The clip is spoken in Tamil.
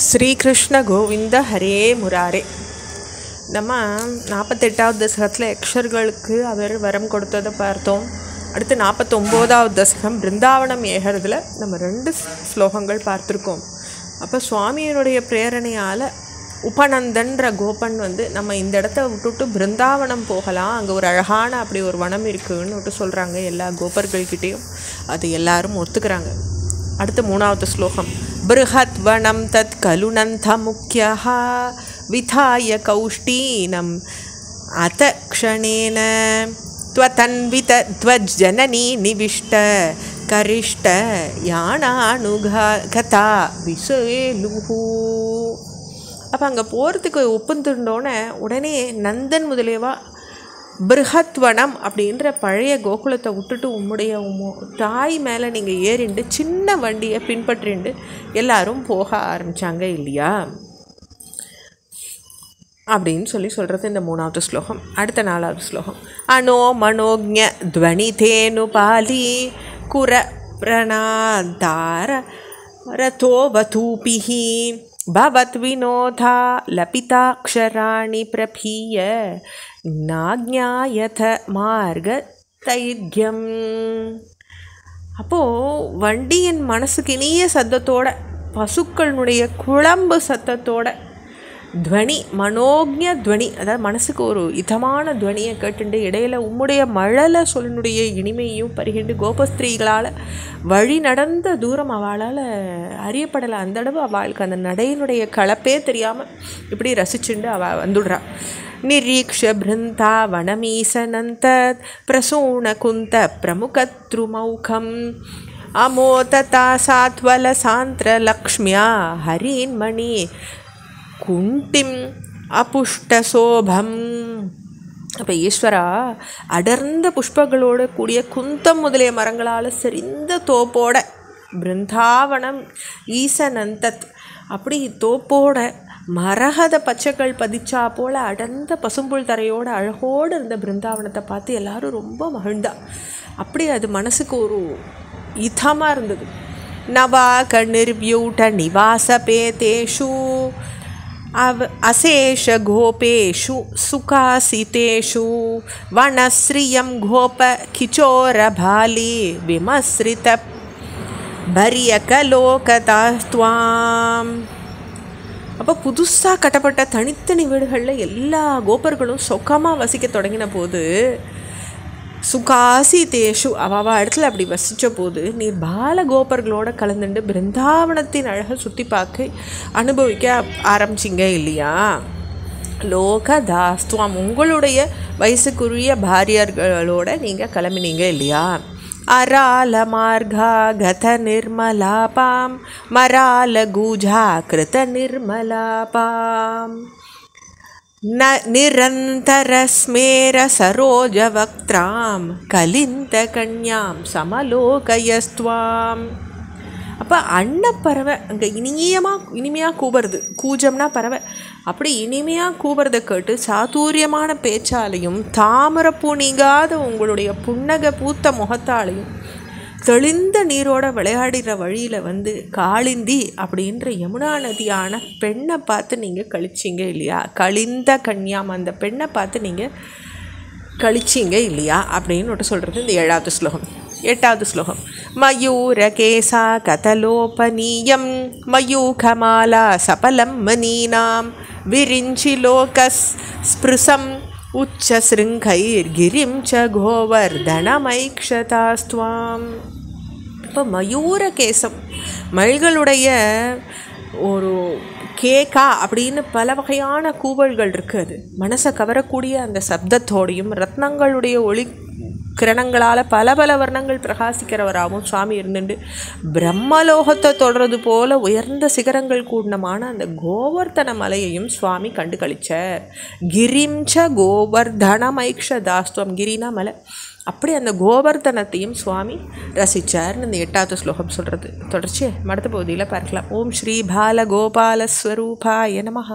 ஸ்ரீகிருஷ்ண கோவிந்த ஹரே முராரே. நம்ம 48வது தசகத்தில் யக்ஷர்களுக்கு அவர் வரம் கொடுத்ததை பார்த்தோம். அடுத்து 49வது தசகம் பிருந்தாவனம் ஏகிறதுல நம்ம 2 ஸ்லோகங்கள் பார்த்துருக்கோம். அப்போ சுவாமியினுடைய பிரேரணையால் உபநந்தன்ற கோபன் நம்ம இந்த இடத்த விட்டுட்டு பிருந்தாவனம் போகலாம், அங்கே ஒரு அழகான அப்படி ஒரு வனம் இருக்குதுன்னு விட்டு சொல்கிறாங்க. எல்லா கோபர்கள்கிட்டையும் அது எல்லாரும் ஒத்துக்கிறாங்க. அடுத்து 3வது ஸ்லோகம் பிருஹத் வனம் தத் கலுநந்த முக்கியஹ விதாய கௌஷ்டீனம் அத க்ஷணேன த்வதன்வித த்வஜ்ஜனனி நிவிஷ்ட கரிஷ்ட யானானுகதா விசேலுஹு. அப்போ அங்கே போகிறதுக்கு ஒப்புந்துட்டோன்னே உடனே நந்தன் முதலியவா பிருஹத்வனம் அப்படின்ற பழைய கோகுலத்தை விட்டுட்டு உம்முடைய தாய் மேலே நீங்கள் ஏறிண்டு சின்ன வண்டியை பின்பற்றிண்டு எல்லாரும் போக ஆரம்பித்தாங்க இல்லையா அப்படின்னு சொல்கிறது இந்த 3வது ஸ்லோகம். அடுத்த 4வது ஸ்லோகம் அனோ மனோஜ்ஞ துவனி தேனு பாலி குர பிரணாதார ரதோவதூபிஹி பவத் வினோதா லபிதாக்ஷராணி பிரபீய நாக்ஞாயத மார்க தைர்யம். அப்போது வண்டியின் மனசுக்கு இனிய சத்தத்தோட பசுக்களுடைய குழம்பு சத்தத்தோட துவனி மனோஜ்ஞ துவனி, அதாவது மனசுக்கு ஒரு இதமான துவனியை கேட்டுண்டு இடையில உம்முடைய மழலை சொல்லினுடைய இனிமையும் பருகிண்டு கோபஸ்திரீகளால் வழி நடந்த தூரம் அவளால் அறியப்படலை. அந்த அளவு அவளுக்கு அந்த நடையினுடைய கலப்பே தெரியாமல் இப்படி ரசிச்சுண்டு அவள் வந்துடுறா. நிரீக்ஷ பிருந்தா வனமீசனந்த பிரசூண குந்த பிரமுகத்ருமௌகம் அமோததா சாத்வல சாந்திர லக்ஷ்மியா ஹரீன்மணி குண்டிம் அபுஷ்டசோபம். அப்போ ஈஸ்வரா அடர்ந்த புஷ்பங்களோடு கூடிய குந்தம் முதலிய மரங்களால் செறிந்த தோப்போட பிருந்தாவனம் ஈசனந்தத் அப்படி தோப்போட மரகத பச்சைகள் பதிச்சா போல் அடர்ந்த பசும்புல் தரையோட அழகோடு இருந்த பிருந்தாவனத்தை பார்த்து எல்லாரும் ரொம்ப மகிழ்ந்தா. அப்படி அது மனசுக்கு ஒரு இதமாக இருந்தது. நவா கணிர்வியூட நிவாசபேதேஷு அசேஷ கோபேஷு சுகாசிதேஷு வனஸ்ரியம் கோப கிச்சோரபாலி விமஸ்ரித பரியகலோகதாஸ்துவாம். அப்போ புதுசாக கட்டப்பட்ட தனித்தனி வீடுகளில் எல்லா கோபர்களும் சொக்கமாக வசிக்க தொடங்கின போது சுகாசி தேஷு அவா இடத்துல அப்படி வசித்த போது நீர் பால கோபர்களோட கலந்துண்டு பிருந்தாவனத்தின் அழகை சுற்றி பார்க்க அனுபவிக்க ஆரம்பிச்சிங்க இல்லையா. லோகதாஸ்துவாம் உங்களுடைய வயசுக்குரிய பாரியர்களோட நீங்கள் கிளம்பினீங்க இல்லையா. அரால மார்கா கத நிர்மலாபாம் மரால கூஜா கிருத நிர்மலாபாம் நிரந்தர ஸ்மேர சரோஜ வக்த்ராம் கலிந்த கன்யாம் சமலோகயஸ்துவாம். அப்போ அன்னப்பறவை அங்கே இனிமையாக கூபுறது, கூஜம்னா பறவை, அப்படி இனிமையாக கூபுறதை கேட்டு சாதுரியமான பேச்சாலையும் தாமரப்பூ நீங்காத உங்களுடைய புன்னகை பூத்த முகத்தாலையும் தெளிந்த நீரோட விளையாடுற வழியில் காளிந்தி அப்படின்ற யமுனா நதியான பெண்ணை பார்த்து நீங்கள் கழிச்சிங்க இல்லையா. கலிந்த கன்யாம் அந்த பெண்ணை பார்த்து நீங்கள் கழிச்சிங்க இல்லையா அப்படின்னு சொல்கிறது இந்த 7வது ஸ்லோகம். 8வது ஸ்லோகம் மயூர கேசா கதலோபனீயம் மயூகமாலா சபலம் மனீனாம் விரிஞ்சி லோகஸ் ஸ்பிருசம் உச்ச ஸ்ருங்கைர் கிரிம் ச கோவர்தனமைக்ஷதாஸ்துவாம். இப்போ மயூர கேசம் மயில்களுடைய ஒரு கேக்கா அப்படின்னு பல வகையான கூவல்கள் இருக்குது. மனசை கவரக்கூடிய அந்த சப்தத்தோடையும் ரத்னங்களுடைய ஒளி கிரணங்களால் பல பல வர்ணங்கள் பிரகாசிக்கிறவராகவும் சுவாமி இருந்துட்டு பிரம்மலோகத்தை தொடர்றது போல உயர்ந்த சிகரங்கள் கூடமான அந்த கோவர்தன மலையையும் சுவாமி கண்டு கழிச்சார். கிரிம்ச கோவர்தனமைக்ஷதாஸ்துவம், கிரினா மலை, அப்படி அந்த கோவர்தனத்தையும் சுவாமி ரசித்தார்னு இந்த 8வது ஸ்லோகம் சொல்கிறது. தொடர்ச்சி அடுத்த பகுதியில் பார்க்கலாம். ஓம் ஸ்ரீ பால கோபால ஸ்வரூபாய நமஹ.